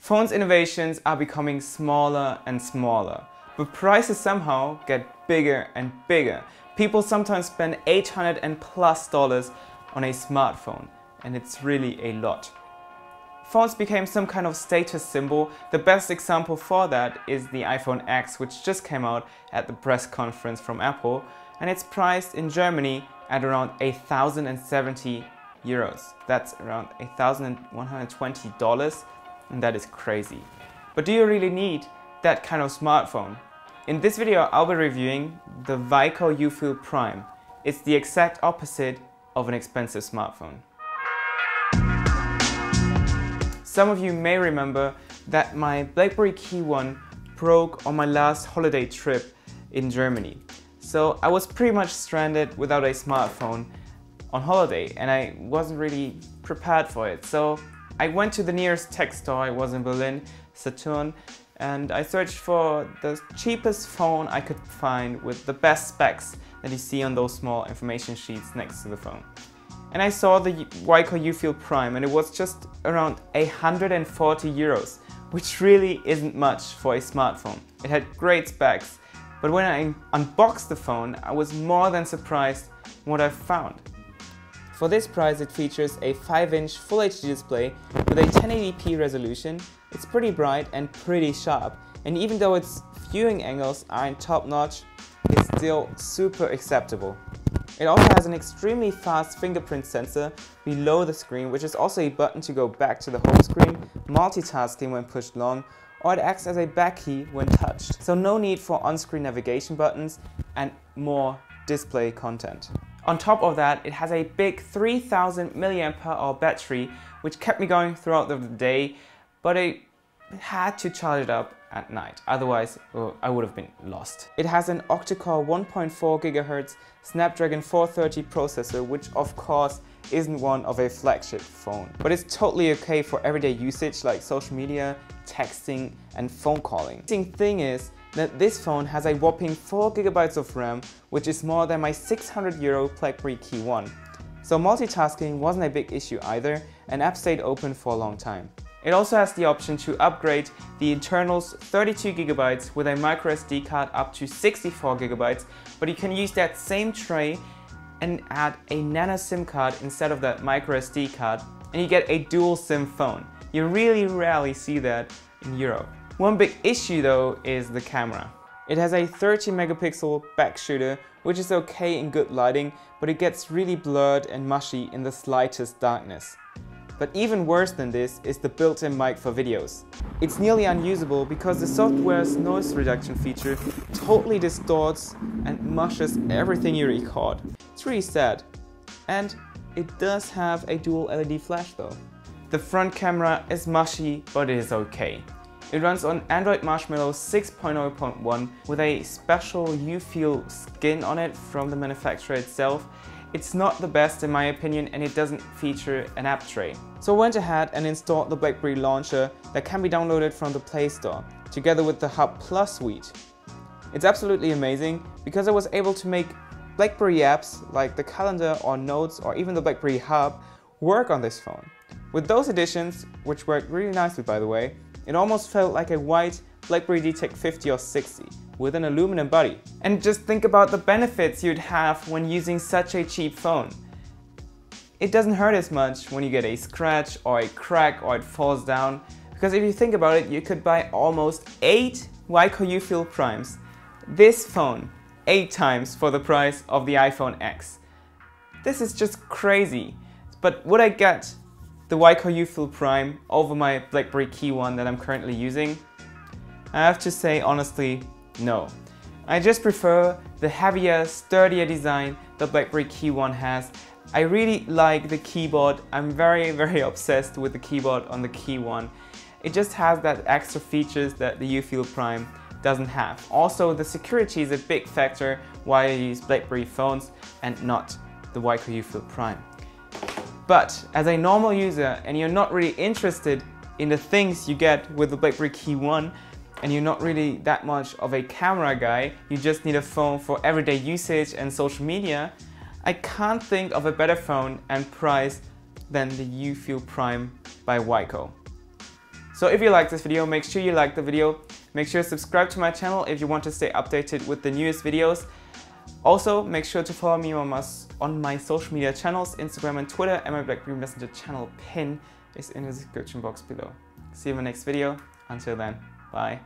Phones innovations are becoming smaller and smaller, but prices somehow get bigger and bigger. People sometimes spend $800 and plus on a smartphone, and it's really a lot. Phones became some kind of status symbol. The best example for that is the iPhone X, which just came out at the press conference from Apple, and it's priced in Germany at around 1,070 euros. That's around $1,120, and that is crazy. But do you really need that kind of smartphone? In this video, I'll be reviewing the WIKO U-Feel Prime. It's the exact opposite of an expensive smartphone. Some of you may remember that my BlackBerry Key 1 broke on my last holiday trip in Germany. So I was pretty much stranded without a smartphone on holiday, and I wasn't really prepared for it. So I went to the nearest tech store. I was in Berlin, Saturn, and I searched for the cheapest phone I could find with the best specs that you see on those small information sheets next to the phone. And I saw the WIKO U-Feel Prime, and it was just around 140 euros, which really isn't much for a smartphone. It had great specs, but when I unboxed the phone, I was more than surprised what I found. For this price, it features a 5-inch Full HD display with a 1080p resolution. It's pretty bright and pretty sharp, and even though its viewing angles aren't top-notch, it's still super acceptable. It also has an extremely fast fingerprint sensor below the screen, which is also a button to go back to the home screen, multitasking when pushed long, or it acts as a back key when touched. So no need for on-screen navigation buttons and more display content. On top of that, it has a big 3000 mAh battery, which kept me going throughout the day, but I had to charge it up at night, otherwise I would have been lost. It has an octa-core 1.4 GHz Snapdragon 430 processor, which of course isn't one of a flagship phone, but it's totally okay for everyday usage like social media, texting and phone calling. The thing is that this phone has a whopping 4 GB of RAM, which is more than my 600 euro BlackBerry Key 1. So multitasking wasn't a big issue either, and apps stayed open for a long time. It also has the option to upgrade the internals 32 GB with a microSD card up to 64 GB, but you can use that same tray and add a nano SIM card instead of that microSD card, and you get a dual SIM phone. You really rarely see that in Europe. One big issue though is the camera. It has a 30 megapixel back shooter, which is okay in good lighting, but it gets really blurred and mushy in the slightest darkness. But even worse than this is the built-in mic for videos. It's nearly unusable because the software's noise reduction feature totally distorts and mushes everything you record. It's really sad. And it does have a dual LED flash though. The front camera is mushy, but it is okay. It runs on Android Marshmallow 6.0.1 with a special U-Feel skin on it from the manufacturer itself. It's not the best in my opinion, and it doesn't feature an app tray. So I went ahead and installed the BlackBerry launcher that can be downloaded from the Play Store, together with the Hub Plus suite. It's absolutely amazing because I was able to make BlackBerry apps like the calendar or notes or even the BlackBerry Hub work on this phone. With those additions, which worked really nicely by the way, it almost felt like a white BlackBerry DTEC 50 or 60 with an aluminum body. And just think about the benefits you'd have when using such a cheap phone. It doesn't hurt as much when you get a scratch or a crack or it falls down, because if you think about it, you could buy almost 8 WIKO U-Feel Primes. This phone 8 times for the price of the iPhone X. This is just crazy. But would I get the WIKO U-Feel Prime over my BlackBerry Key 1 that I'm currently using? I have to say honestly, no. I just prefer the heavier, sturdier design the BlackBerry Key 1 has. I really like the keyboard. I'm very obsessed with the keyboard on the Key 1. It just has that extra features that the U-Feel Prime doesn't have. Also, the security is a big factor why I use BlackBerry phones and not the WIKO U-Feel Prime. But as a normal user and you're not really interested in the things you get with the BlackBerry Key 1, and you're not really that much of a camera guy, you just need a phone for everyday usage and social media, I can't think of a better phone and price than the U-Feel Prime by WIKO. So So if you like this video, make sure you like the video. Make sure to subscribe to my channel if you want to stay updated with the newest videos. Also, make sure to follow me on my social media channels, Instagram and Twitter, and my BlackBerry Messenger channel pin is in the description box below. See you in my next video. Until then, bye.